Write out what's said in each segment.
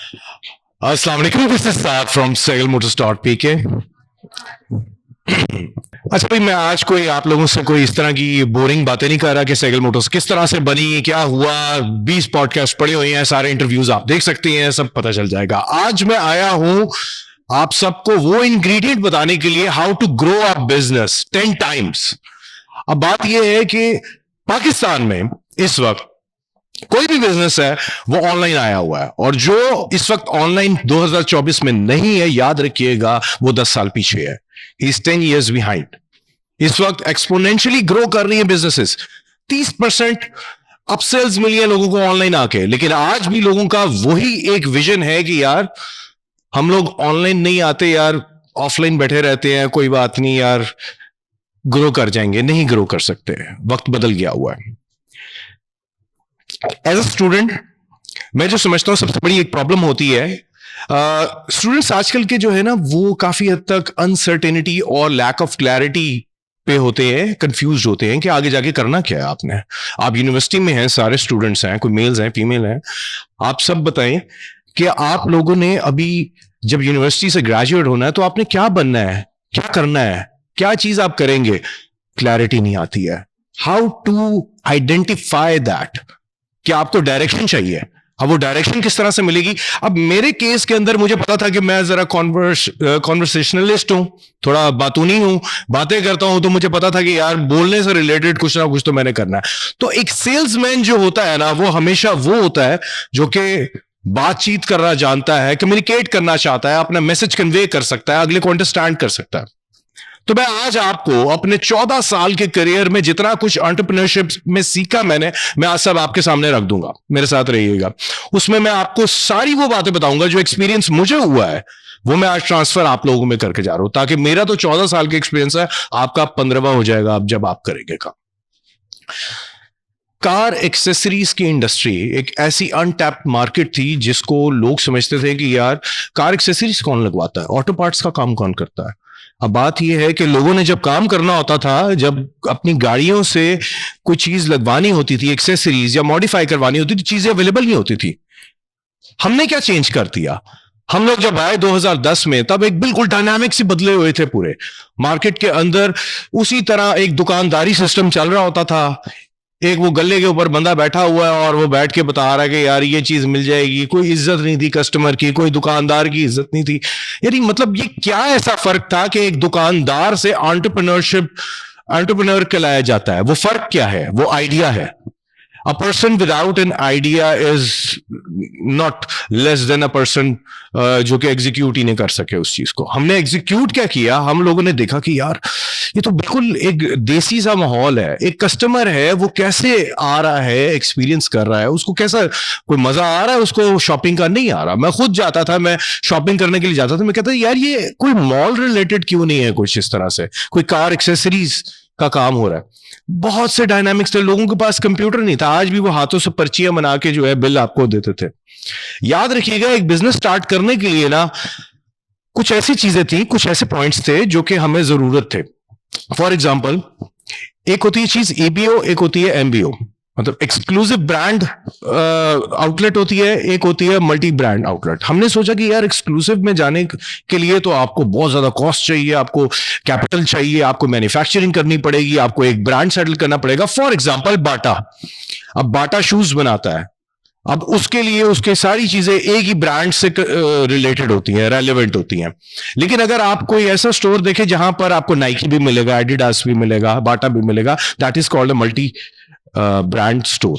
अस्सलाम वालेकुम, this is Saad from sailmotors.pk। अच्छा भाई, मैं आज कोई आप लोगों से कोई इस तरह की बोरिंग बातें नहीं कर रहा कि सेगल मोटर्स किस तरह से बनी, क्या हुआ। 20 पॉडकास्ट पड़े हुए हैं, सारे इंटरव्यूज आप देख सकते हैं, सब पता चल जाएगा। आज मैं आया हूं आप सबको वो इंग्रेडिएंट बताने के लिए, how to grow a business 10 times. अब बात यह है कि पाकिस्तान में इस वक्त कोई भी बिजनेस है वो ऑनलाइन आया हुआ है, और जो इस वक्त ऑनलाइन 2024 में नहीं है, याद रखिएगा वो 10 साल पीछे है। Is 10 years behind. इस वक्त एक्सपोनेंशियली ग्रो कर रही है बिजनेसेस। 30% अपसेल्स मिली है लोगों को ऑनलाइन आके, लेकिन आज भी लोगों का वही एक विजन है कि यार हम लोग ऑनलाइन नहीं आते यार, ऑफलाइन बैठे रहते हैं, कोई बात नहीं यार, ग्रो कर जाएंगे। नहीं ग्रो कर सकते, वक्त बदल गया हुआ है। एज अ स्टूडेंट मैं जो समझता हूं सबसे बड़ी एक प्रॉब्लम होती है, स्टूडेंट्स आजकल के जो है ना, वो काफी हद तक अनसर्टेनिटी और लैक ऑफ क्लैरिटी पे होते हैं, कंफ्यूज होते हैं कि आगे जाके करना क्या है आपने। आप यूनिवर्सिटी में हैं, सारे स्टूडेंट्स हैं, कोई मेल्स हैं, फीमेल हैं। आप सब बताएं कि आप लोगों ने अभी जब यूनिवर्सिटी से ग्रेजुएट होना है तो आपने क्या बनना है, क्या करना है, क्या चीज आप करेंगे, क्लैरिटी नहीं आती है। हाउ टू आइडेंटिफाई दैट, कि आपको डायरेक्शन चाहिए। अब वो डायरेक्शन किस तरह से मिलेगी। अब मेरे केस के अंदर मुझे पता था कि मैं जरा कॉन्वर्सेशनलिस्ट हूं, थोड़ा बातूनी हूं, बातें करता हूं, तो मुझे पता था कि यार बोलने से रिलेटेड कुछ ना कुछ तो मैंने करना है। तो एक सेल्समैन जो होता है ना, वो हमेशा वो होता है जो कि बातचीत करना जानता है, कम्युनिकेट करना चाहता है, अपना मैसेज कन्वे कर सकता है, अगले को अंडरस्टैंड कर सकता है। तो मैं आज आपको अपने 14 साल के करियर में जितना कुछ एंटरप्रेन्योरशिप में सीखा मैं आज सब आपके सामने रख दूंगा। मेरे साथ रहिएगा। उसमें मैं आपको सारी वो बातें बताऊंगा जो एक्सपीरियंस मुझे हुआ है, वो मैं आज ट्रांसफर आप लोगों में करके जा रहा हूं, ताकि मेरा तो 14 साल का एक्सपीरियंस है, आपका 15वां हो जाएगा अब जब आप करेंगे काम। कार एक्सेसरीज की इंडस्ट्री एक ऐसी अनटैप्ड मार्केट थी जिसको लोग समझते थे कि यार कार एक्सेसरीज कौन लगवाता है, ऑटो पार्ट्स का काम कौन करता है। अब बात यह है कि लोगों ने जब काम करना होता था, जब अपनी गाड़ियों से कोई चीज लगवानी होती थी, एक्सेसरीज या मॉडिफाई करवानी होती थी, चीजें अवेलेबल नहीं होती थी। हमने क्या चेंज कर दिया, हम लोग जब आए 2010 में, तब एक बिल्कुल डायनामिक से बदले हुए थे पूरे मार्केट के अंदर। उसी तरह एक दुकानदारी सिस्टम चल रहा होता था। एक वो गले के ऊपर बंदा बैठा हुआ है और वो बैठ के बता रहा है कि यार ये चीज मिल जाएगी। कोई इज्जत नहीं थी कस्टमर की, कोई दुकानदार की इज्जत नहीं थी। यानी मतलब ये क्या ऐसा फर्क था कि एक दुकानदार से एंटरप्रेन्योर कहलाया जाता है। वो फर्क क्या है, वो आइडिया है। A person without an idea is not less than a person जो कि एग्जीक्यूट ही नहीं कर सके उस चीज को। हमने एग्जीक्यूट क्या किया, हम लोगों ने देखा कि यार ये तो बिल्कुल एक देसी सा माहौल है। एक कस्टमर है, वो कैसे आ रहा है, एक्सपीरियंस कर रहा है, उसको कैसा, कोई मजा आ रहा है, उसको शॉपिंग का नहीं आ रहा। मैं खुद जाता था, मैं शॉपिंग करने के लिए जाता था, मैं कहता यार ये कोई मॉल रिलेटेड क्यों नहीं है, कुछ इस तरह से कोई कार एक्सेसरीज का काम हो रहा है। बहुत से डायनामिक्स थे, लोगों के पास कंप्यूटर नहीं था, आज भी वो हाथों से पर्चियां बना के जो है बिल आपको देते थे। याद रखिएगा, एक बिजनेस स्टार्ट करने के लिए ना कुछ ऐसी चीजें थी, कुछ ऐसे पॉइंट्स थे जो कि हमें जरूरत थे। फॉर एग्जाम्पल, एक होती है चीज EBO, एक होती है MBO, मतलब एक्सक्लूसिव ब्रांड आउटलेट होती है, एक होती है मल्टी ब्रांड आउटलेट। हमने सोचा कि यार एक्सक्लूसिव में जाने के लिए तो आपको बहुत ज्यादा कॉस्ट चाहिए, आपको कैपिटल चाहिए, आपको मैन्युफैक्चरिंग करनी पड़ेगी, आपको एक ब्रांड सेटल करना पड़ेगा। फॉर एग्जांपल बाटा, अब बाटा शूज बनाता है, अब उसके लिए उसके सारी चीजें एक ही ब्रांड से रिलेटेड होती हैं, रेलेवेंट होती हैं। लेकिन अगर आप कोई ऐसा स्टोर देखें जहां पर आपको नाइकी भी मिलेगा, एडिडास भी मिलेगा, बाटा भी मिलेगा, that is called a multi brand store.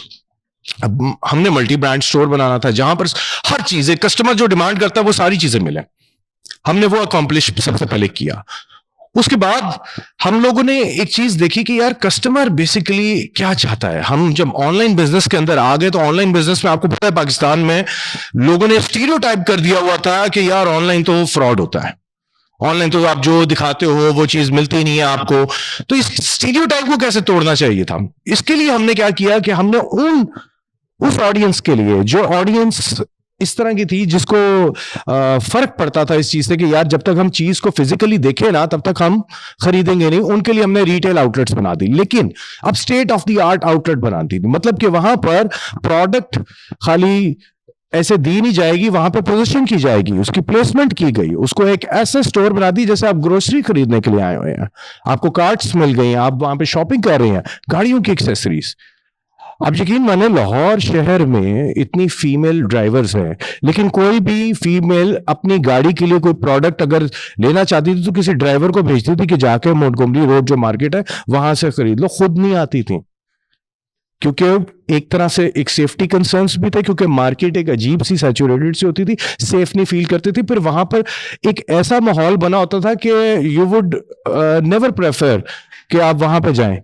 अब हमने मल्टी ब्रांड स्टोर बनाना था जहां पर हर चीज कस्टमर जो डिमांड करता है वो सारी चीजें मिले। हमने वो अकॉम्प्लिश सबसे पहले किया। उसके बाद हम लोगों ने एक चीज देखी कि यार कस्टमर बेसिकली क्या चाहता है। हम जब ऑनलाइन बिजनेस के अंदर आ गए, तो ऑनलाइन बिजनेस में आपको पता है पाकिस्तान में लोगों ने स्टीरियोटाइप कर दिया हुआ था कि यार ऑनलाइन तो फ्रॉड होता है, ऑनलाइन तो आप जो दिखाते हो वो चीज मिलती नहीं है आपको। तो इस स्टीरियोटाइप को कैसे तोड़ना चाहिए था, इसके लिए हमने क्या किया कि हमने उस ऑडियंस के लिए, जो ऑडियंस इस तरह की थी जिसको फर्क पड़ता था इस चीज से कि यार जब तक हम चीज को फिजिकली देखें ना तब तक हम खरीदेंगे नहीं, उनके लिए हमने रिटेल आउटलेट्स बना दी। लेकिन अब state of the art outlet बना दी, मतलब कि वहां पर प्रोडक्ट खाली ऐसे दी नहीं जाएगी, वहां पे पोजीशन की जाएगी, उसकी प्लेसमेंट की गई, उसको एक ऐसा स्टोर बना दी जैसे आप ग्रोसरी खरीदने के लिए आए हुए हैं, आपको कार्ट्स मिल गई, आप वहां पे शॉपिंग कर रहे हैं, गाड़ियों की एक्सेसरीज। आप यकीन माने लाहौर शहर में इतनी फीमेल ड्राइवर्स हैं, लेकिन कोई भी फीमेल अपनी गाड़ी के लिए कोई प्रोडक्ट अगर लेना चाहती थी तो किसी ड्राइवर को भेजती थी कि जाके मोंटगोमरी रोड जो मार्केट है वहां से खरीद लो, खुद नहीं आती थी। क्योंकि एक तरह से एक सेफ्टी कंसर्न्स भी थे, क्योंकि मार्केट एक अजीब सी सैचुरेटेड सी होती थी, सेफ नहीं फील करती थी। फिर वहां पर एक ऐसा माहौल बना होता था कि यू वुड नेवर प्रेफर कि आप वहां पर जाएं।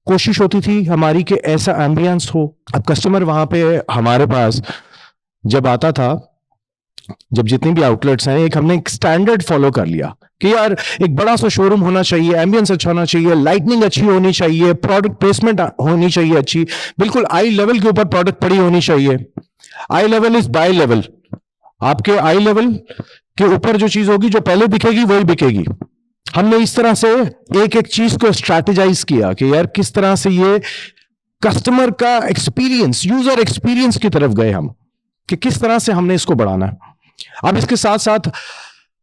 कोशिश होती थी हमारी कि ऐसा एम्बियंस हो। अब कस्टमर वहां पे हमारे पास जब आता था, जब जितनी भी आउटलेट्स हैं, एक हमने एक स्टैंडर्ड फॉलो कर लिया कि यार एक बड़ा सा शोरूम होना चाहिए, एम्बियंस अच्छा होना चाहिए, लाइटनिंग अच्छी होनी चाहिए, प्रोडक्ट प्लेसमेंट होनी चाहिए अच्छी, बिल्कुल आई लेवल के ऊपर प्रोडक्ट पड़ी होनी चाहिए। आई लेवल इज बाय लेवल, आपके आई लेवल के ऊपर जो चीज होगी, जो पहले दिखेगी वही बिकेगी। हमने इस तरह से एक एक चीज को स्ट्रैटेजाइज किया कि यार किस तरह से ये कस्टमर का एक्सपीरियंस, यूजर एक्सपीरियंस की तरफ गए हम, कि किस तरह से हमने इसको बढ़ाना है। अब इसके साथ साथ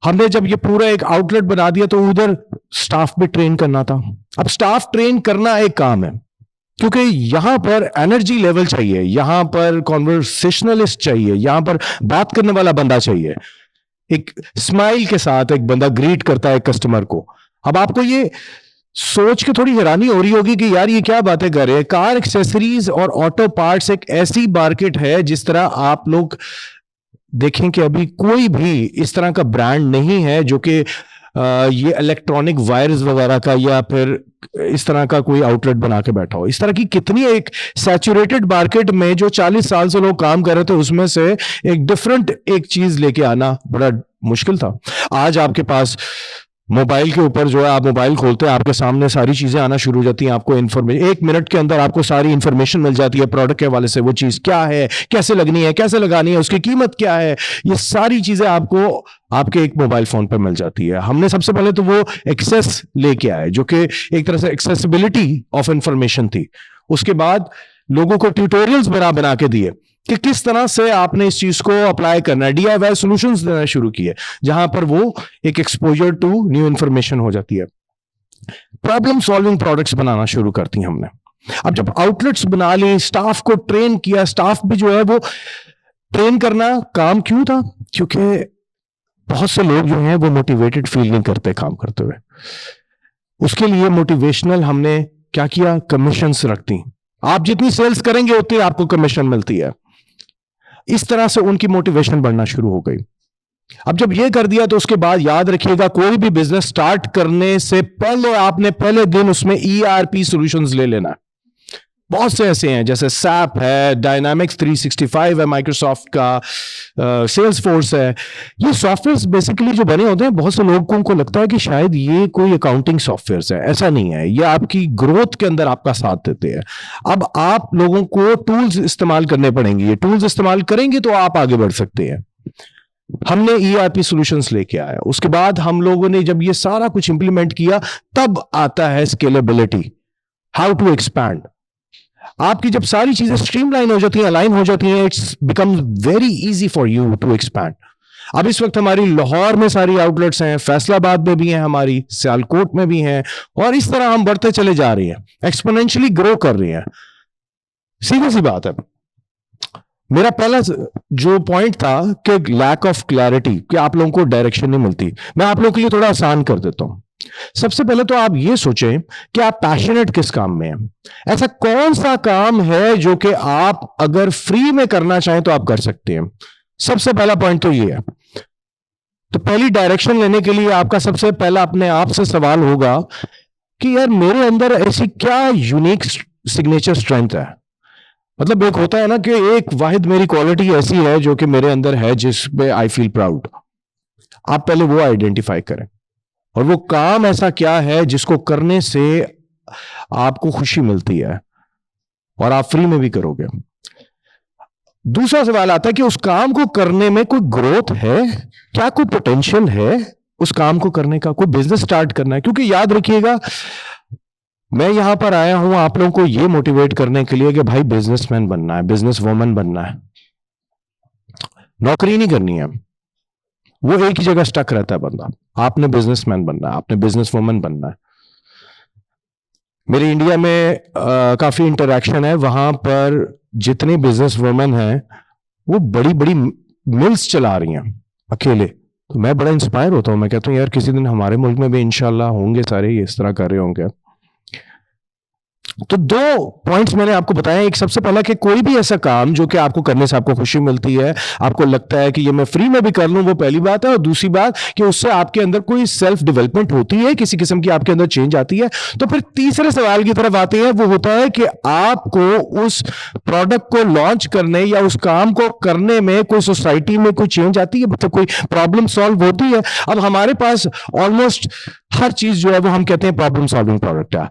हमने जब ये पूरा एक आउटलेट बना दिया तो उधर स्टाफ भी ट्रेन करना था। अब स्टाफ ट्रेन करना एक काम है, क्योंकि यहां पर एनर्जी लेवल चाहिए, यहां पर कॉन्वर्सेशनलिस्ट चाहिए, यहां पर बात करने वाला बंदा चाहिए। एक स्माइल के साथ एक बंदा ग्रीट करता है कस्टमर को। अब आपको ये सोच के थोड़ी हैरानी हो रही होगी कि यार ये क्या बातें कर रहे हैं। कार एक्सेसरीज और ऑटो पार्ट्स एक ऐसी मार्केट है, जिस तरह आप लोग देखें कि अभी कोई भी इस तरह का ब्रांड नहीं है जो कि ये इलेक्ट्रॉनिक वायर्स वगैरह का या फिर इस तरह का कोई आउटलेट बना के बैठा हो। इस तरह की कितनी एक सैचुरेटेड मार्केट में जो 40 साल से लोग काम कर रहे थे, उसमें से एक डिफरेंट एक चीज लेके आना बड़ा मुश्किल था। आज आपके पास मोबाइल के ऊपर जो है, आप मोबाइल खोलते हैं, आपके सामने सारी चीजें आना शुरू हो जाती हैं। आपको इन्फॉर्मेशन 1 मिनट के अंदर आपको सारी इन्फॉर्मेशन मिल जाती है प्रोडक्ट के हवाले से। वो चीज क्या है, कैसे लगनी है, कैसे लगानी है, उसकी कीमत क्या है, ये सारी चीजें आपको आपके एक मोबाइल फोन पर मिल जाती है। हमने सबसे पहले तो वो एक्सेस लेके आए, जो कि एक तरह से एक्सेसिबिलिटी ऑफ इंफॉर्मेशन थी। उसके बाद लोगों को ट्यूटोरियल्स बना बना के दिए कि किस तरह से आपने इस चीज को अप्लाई करना है। DIY सॉल्यूशंस देना शुरू किए, जहां पर वो एक एक्सपोजर टू न्यू इंफॉर्मेशन हो जाती है। प्रॉब्लम सॉल्विंग प्रोडक्ट्स बनाना शुरू करती हमने। अब जब आउटलेट्स बना ली, स्टाफ को ट्रेन किया, स्टाफ भी जो है वो ट्रेन करना काम क्यों था, क्योंकि बहुत से लोग जो हैं वो मोटिवेटेड फील नहीं करते काम करते हुए। उसके लिए मोटिवेशनल हमने क्या किया, कमीशंस रख दी। आप जितनी सेल्स करेंगे उतनी आपको कमीशन मिलती है। इस तरह से उनकी मोटिवेशन बढ़ना शुरू हो गई। अब जब ये कर दिया तो उसके बाद याद रखिएगा, कोई भी बिजनेस स्टार्ट करने से पहले आपने पहले दिन उसमें ERP सॉल्यूशंस ले लेना है। बहुत से ऐसे हैं, जैसे SAP है, डायनामिक्स 365 है माइक्रोसॉफ्ट का, सेल्स फोर्स है। ये सॉफ्टवेयर बेसिकली जो बने होते हैं, बहुत से लोगों को लगता है कि शायद ये कोई अकाउंटिंग सॉफ्टवेयर है। ऐसा नहीं है, ये आपकी ग्रोथ के अंदर आपका साथ देते हैं। अब आप लोगों को टूल्स इस्तेमाल करने पड़ेंगे, ये टूल्स इस्तेमाल करेंगे तो आप आगे बढ़ सकते हैं। हमने ERP सॉल्यूशंस लेके आया। उसके बाद हम लोगों ने जब ये सारा कुछ इंप्लीमेंट किया, तब आता है स्केलेबिलिटी, हाउ टू एक्सपैंड। आपकी जब सारी चीजें स्ट्रीमलाइन हो जाती हैं, अलाइन हो जाती हैं, it's become very easy for you to expand. अब इस वक्त हमारी लाहौर में सारी आउटलेट्स हैं, फैसलाबाद में भी हैं, हमारी सियालकोट में भी हैं, और इस तरह हम बढ़ते चले जा रहे हैं, एक्सपोनेंशियली ग्रो कर रहे हैं। सीधी सी बात है। मेरा पहला जो पॉइंट था कि लैक ऑफ क्लैरिटी, कि आप लोगों को डायरेक्शन नहीं मिलती। मैं आप लोगों के लिए थोड़ा आसान कर देता हूं। सबसे पहले तो आप ये सोचें कि आप पैशनेट किस काम में हैं। ऐसा कौन सा काम है जो कि आप अगर फ्री में करना चाहें तो आप कर सकते हैं। सबसे पहला पॉइंट तो ये है। तो पहली डायरेक्शन लेने के लिए आपका सबसे पहला अपने आप से सवाल होगा कि यार मेरे अंदर ऐसी क्या यूनिक सिग्नेचर स्ट्रेंथ है। मतलब एक होता है ना कि एक वाहिद मेरी क्वालिटी ऐसी है जो कि मेरे अंदर है, जिस पे आई फील प्राउड। आप पहले वो आइडेंटिफाई करें, और वो काम ऐसा क्या है जिसको करने से आपको खुशी मिलती है और आप फ्री में भी करोगे। दूसरा सवाल आता है कि उस काम को करने में कोई ग्रोथ है क्या, कोई पोटेंशियल है उस काम को करने का, कोई बिजनेस स्टार्ट करना है। क्योंकि याद रखिएगा, मैं यहां पर आया हूं आप लोगों को यह मोटिवेट करने के लिए कि भाई बिजनेसमैन बनना है, बिजनेस वुमन बनना है। नौकरी नहीं करनी है, वो एक ही जगह स्टक रहता है बंदा। आपने बिजनेसमैन बनना है, आपने बिजनेस वुमन बनना है। मेरे इंडिया में काफी इंटरेक्शन है, वहां पर जितनी बिजनेस वुमन हैं वो बड़ी बड़ी मिल्स चला रही हैं अकेले। तो मैं बड़ा इंस्पायर होता हूं, मैं कहता हूं यार किसी दिन हमारे मुल्क में भी इंशाल्लाह होंगे सारे ये इस तरह कर रहे होंगे। तो दो पॉइंट्स मैंने आपको बताया। एक सबसे पहला कि कोई भी ऐसा काम जो कि आपको करने से आपको खुशी मिलती है, आपको लगता है कि ये मैं फ्री में भी कर लूं, वो पहली बात है। और दूसरी बात कि उससे आपके अंदर कोई सेल्फ डेवलपमेंट होती है, किसी किस्म की आपके अंदर चेंज आती है। तो फिर तीसरे सवाल की तरफ आते हैं, वो होता है कि आपको उस प्रोडक्ट को लॉन्च करने या उस काम को करने में कोई सोसाइटी में कोई चेंज आती है, मतलब कोई प्रॉब्लम सॉल्व होती है। अब हमारे पास ऑलमोस्ट हर चीज जो है वो हम कहते हैं प्रॉब्लम सॉल्विंग प्रोडक्ट है।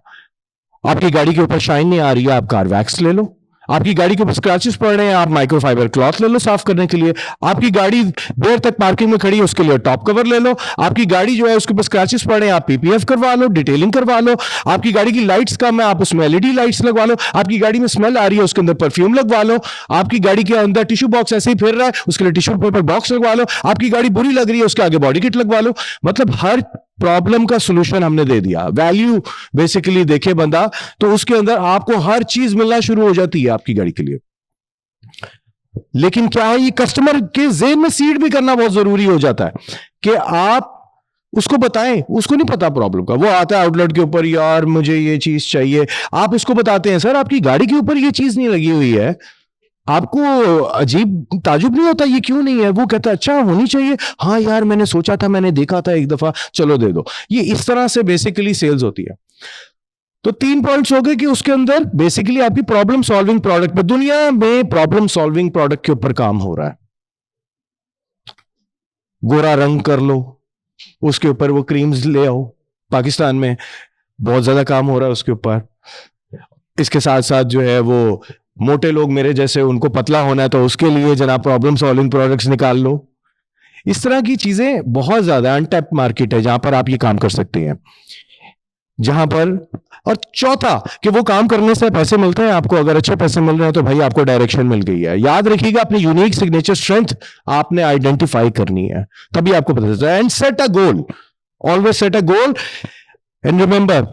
आपकी गाड़ी के ऊपर शाइन नहीं आ रही है, आप कार वैक्स ले लो। आपकी गाड़ी के ऊपर स्क्रैचेस पड़ रहे हैं, आप माइक्रोफाइबर क्लॉथ ले लो साफ करने के लिए। आपकी गाड़ी देर तक पार्किंग में खड़ी है, उसके लिए टॉप कवर ले लो। आपकी गाड़ी जो है उसके ऊपर स्क्रैचेस पड़ रहे हैं, आप पीपीएफ करवा लो, डिटेलिंग करवा लो। आपकी गाड़ी की लाइट्स कम है, आप उसमें एलईडी लाइट्स लगवा लो। आपकी गाड़ी में स्मेल आ रही है, उसके अंदर परफ्यूम लगवा लो। आपकी गाड़ी के अंदर टिश्यू बॉक्स ऐसे ही फिर रहा है, उसके लिए टिश्यू पेपर बॉक्स लगवा लो। आपकी गाड़ी बुरी लग रही है, उसके आगे बॉडी किट लगवा लो। मतलब हर प्रॉब्लम का सॉल्यूशन हमने दे दिया। वैल्यू बेसिकली देखे बंदा तो उसके अंदर आपको हर चीज मिलना शुरू हो जाती है आपकी गाड़ी के लिए। लेकिन क्या है, ये कस्टमर के ज़हन में सीड भी करना बहुत जरूरी हो जाता है कि आप उसको बताएं। उसको नहीं पता प्रॉब्लम का, वो आता है आउटलेट के ऊपर, यार मुझे ये चीज चाहिए। आप उसको बताते हैं सर आपकी गाड़ी के ऊपर ये चीज नहीं लगी हुई है। आपको अजीब ताजुब नहीं होता ये क्यों नहीं है? वो कहता है अच्छा होनी चाहिए। हाँ यार मैंने सोचा था, मैंने देखा था एक दफा, चलो दे दो। ये इस तरह से बेसिकली सेल्स होती है। तो 3 पॉइंट्स हो गए कि उसके अंदर बेसिकली आपकी प्रॉब्लम सॉल्विंग प्रोडक्ट पे, दुनिया में प्रॉब्लम सॉल्विंग प्रोडक्ट के ऊपर काम हो रहा है। गोरा रंग कर लो, उसके ऊपर वो क्रीम्स ले आओ। पाकिस्तान में बहुत ज्यादा काम हो रहा है उसके ऊपर। इसके साथ साथ जो है वो मोटे लोग मेरे जैसे, उनको पतला होना है तो उसके लिए जनाब प्रॉब्लम सॉल्विंग प्रोडक्ट्स निकाल लो। इस तरह की चीजें बहुत ज्यादा अनटैप्ड मार्केट है जहां पर आप ये काम कर सकते हैं, जहां पर। और चौथा कि वो काम करने से पैसे मिलते हैं आपको। अगर अच्छे पैसे मिल रहे हैं तो भाई आपको डायरेक्शन मिल गई है। याद रखिएगा अपनी यूनिक सिग्नेचर स्ट्रेंथ आपने आइडेंटिफाई करनी है, तभी आपको पता चलता है। And set a goal, always set a goal and remember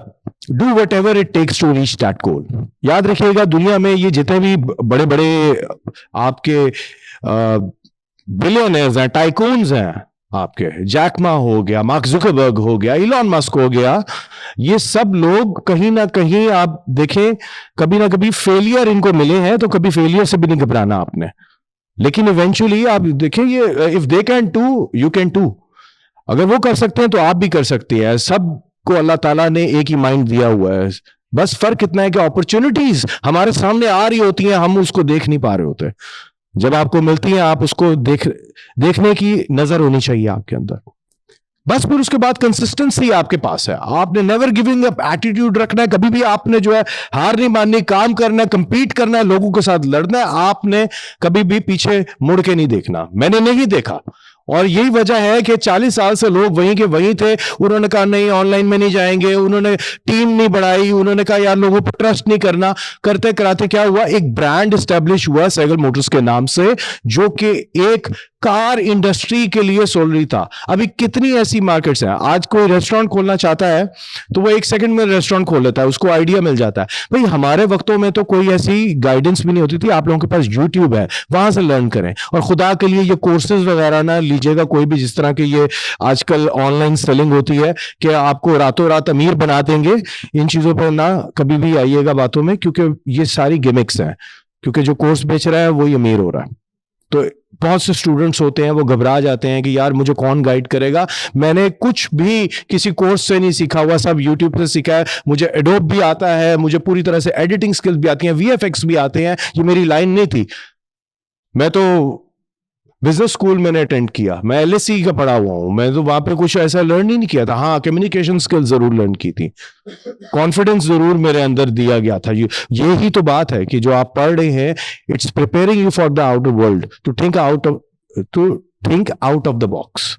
do whatever it takes to reach that goal. याद रखिएगा दुनिया में ये जितने भी बड़े बड़े आपके बिलियनर्स हैं, टाइकून्स हैं, आपके जैक मा हो गया, मार्क जुकरबर्ग हो गया, इलॉन मस्क हो गया, ये सब लोग कहीं ना कहीं आप देखें कभी ना कभी फेलियर इनको मिले हैं। तो कभी फेलियर से भी नहीं घबराना आपने, लेकिन इवेंचुअली आप देखें ये if they can too you can too. अगर वो कर सकते हैं तो आप भी कर सकते हैं। सबको अल्लाह ताला ने एक ही माइंड दिया हुआ है, बस फर्क इतना है कि अपॉर्चुनिटीज हमारे सामने आ रही होती हैं, हम उसको देख नहीं पा रहे होते। जब आपको मिलती है आप उसको देखने की नजर होनी चाहिए आपके अंदर। बस फिर उसके बाद कंसिस्टेंसी आपके पास है। आपने नेवर गिविंग अप एटीट्यूड रखना है, कभी भी आपने जो है हार नहीं माननी, काम करना है, कंपीट करना है, लोगों के साथ लड़ना है। आपने कभी भी पीछे मुड़ के नहीं देखना। मैंने नहीं देखा, और यही वजह है कि 40 साल से लोग वहीं के वहीं थे। उन्होंने कहा नहीं ऑनलाइन में नहीं जाएंगे, उन्होंने टीम नहीं बढ़ाई, उन्होंने कहा यार लोगों पर ट्रस्ट नहीं करना। करते कराते क्या हुआ, एक ब्रांड एस्टेब्लिश हुआ सहगल मोटर्स के नाम से, जो कि एक कार इंडस्ट्री के लिए सोल रही था। अभी कितनी ऐसी मार्केट्स हैं, आज कोई रेस्टोरेंट खोलना चाहता है तो वो 1 सेकंड में रेस्टोरेंट खोल लेता है, उसको आइडिया मिल जाता है। भाई हमारे वक्तों में तो कोई ऐसी गाइडेंस भी नहीं होती थी। आप लोगों के पास यूट्यूब है, वहां से लर्न करें। और खुदा के लिए ये कोर्सेज वगैरह ना लीजिएगा कोई भी, जिस तरह के ये आजकल ऑनलाइन सेलिंग होती है कि आपको रातों रात अमीर बना देंगे। इन चीजों पर ना कभी भी आइएगा बातों में, क्योंकि ये सारी गिमिक्स हैं। क्योंकि जो कोर्स बेच रहा है वही अमीर हो रहा है। तो बहुत से स्टूडेंट्स होते हैं वो घबरा जाते हैं कि यार मुझे कौन गाइड करेगा, मैंने कुछ भी किसी कोर्स से नहीं सीखा हुआ, सब यूट्यूब से सीखा है। मुझे एडोब भी आता है, मुझे पूरी तरह से एडिटिंग स्किल्स भी आती हैं, वीएफएक्स भी आते हैं। ये मेरी लाइन नहीं थी। मैं तो बिजनेस स्कूल मैंने अटेंड किया, मैं एलएससी का पढ़ा हुआ हूं, मैं तो वहां पे कुछ ऐसा लर्न ही नहीं किया था। हाँ कम्युनिकेशन स्किल जरूर लर्न की थी, कॉन्फिडेंस जरूर मेरे अंदर दिया गया था। यही तो बात है कि जो आप पढ़ रहे हैं, it's preparing you for the outer world to think out of the box.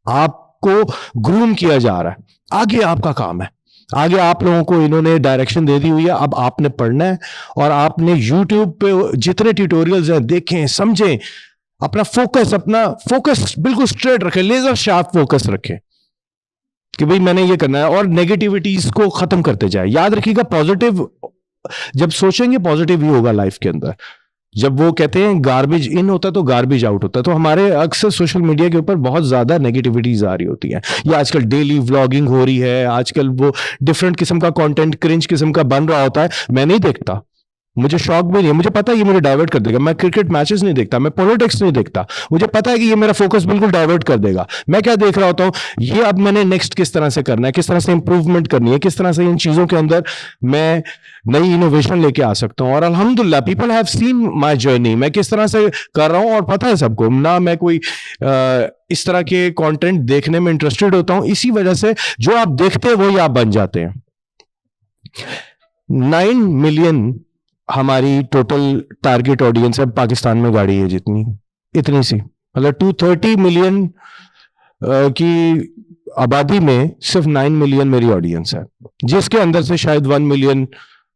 आपको ग्रूम किया जा रहा है, आगे आपका काम है। आगे आप लोगों को इन्होंने डायरेक्शन दे दी हुई है, अब आपने पढ़ना है। और आपने यूट्यूब पे जितने ट्यूटोरियल्स हैं देखें, समझें, अपना फोकस बिल्कुल स्ट्रेट रखे, लेजर शार्प फोकस रखे कि भाई मैंने ये करना है, और नेगेटिविटीज को खत्म करते जाए। याद रखिएगा, पॉजिटिव जब सोचेंगे पॉजिटिव ही होगा लाइफ के अंदर। जब वो कहते हैं गार्बेज इन होता है तो गार्बेज आउट होता है, तो हमारे अक्सर सोशल मीडिया के ऊपर बहुत ज्यादा नेगेटिविटीज आ रही होती है। ये आजकल डेली व्लॉगिंग हो रही है, आजकल वो डिफरेंट किस्म का कंटेंट क्रिंज किस्म का बन रहा होता है। मैं नहीं देखता, मुझे शौक भी नहीं है, मुझे पता है ये मुझे डाइवर्ट कर देगा। मैं क्रिकेट मैचेस नहीं देखता, मैं पॉलिटिक्स नहीं देखता, मुझे पता है कि ये मेरा फोकस बिल्कुल डाइवर्ट कर देगा। मैं क्या देख रहा होता हूं, ये अब मैंने नेक्स्ट किस तरह से करना है, किस तरह से इंप्रूवमेंट करनी है, किस तरह से इन चीजों के अंदर मैं नई इनोवेशन लेके आ सकता हूं। और अल्हम्दुलिल्लाह people have seen my journey, मैं किस तरह से कर रहा हूं, और पता है सबको ना मैं कोई इस तरह के कंटेंट देखने में इंटरेस्टेड होता हूं। इसी वजह से जो आप देखते हैं वही आप बन जाते हैं। 9 मिलियन हमारी टोटल टारगेट ऑडियंस है पाकिस्तान में, गाड़ी है जितनी इतनी सी, मतलब 230 मिलियन की आबादी में सिर्फ 9 मिलियन मेरी ऑडियंस है, जिसके अंदर से शायद 1 मिलियन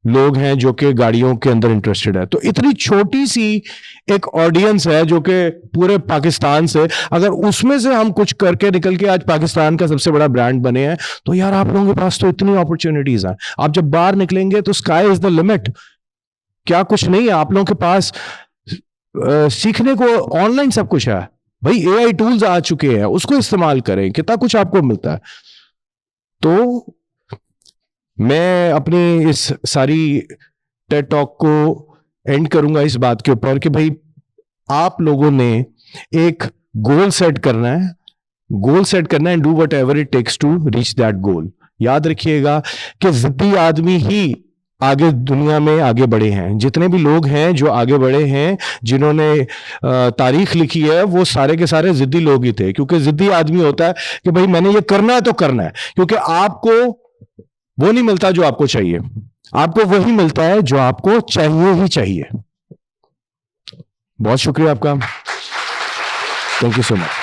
लोग हैं जो कि गाड़ियों के अंदर इंटरेस्टेड है। तो इतनी छोटी सी एक ऑडियंस है जो कि पूरे पाकिस्तान से, अगर उसमें से हम कुछ करके निकल के आज पाकिस्तान का सबसे बड़ा ब्रांड बने हैं, तो यार आप लोगों के पास तो इतनी अपॉर्चुनिटीज हैं। आप जब बाहर निकलेंगे तो स्काई इज द लिमिट। क्या कुछ नहीं है आप लोगों के पास, सीखने को ऑनलाइन सब कुछ है भाई, एआई टूल्स आ चुके हैं, उसको इस्तेमाल करें, कितना कुछ आपको मिलता है। तो मैं अपनी इस सारी टेड टॉक को एंड करूंगा इस बात के ऊपर कि भाई आप लोगों ने एक गोल सेट करना है, and do whatever it takes to reach that goal. याद रखिएगा कि जिद्दी आदमी ही आगे दुनिया में आगे बढ़े हैं। जितने भी लोग हैं जो आगे बढ़े हैं, जिन्होंने तारीख लिखी है, वो सारे के सारे जिद्दी लोग ही थे। क्योंकि जिद्दी आदमी होता है कि भाई मैंने ये करना है तो करना है, क्योंकि आपको वो नहीं मिलता जो आपको चाहिए, आपको वही मिलता है जो आपको चाहिए ही चाहिए। बहुत शुक्रिया आपका, थैंक यू सो मच।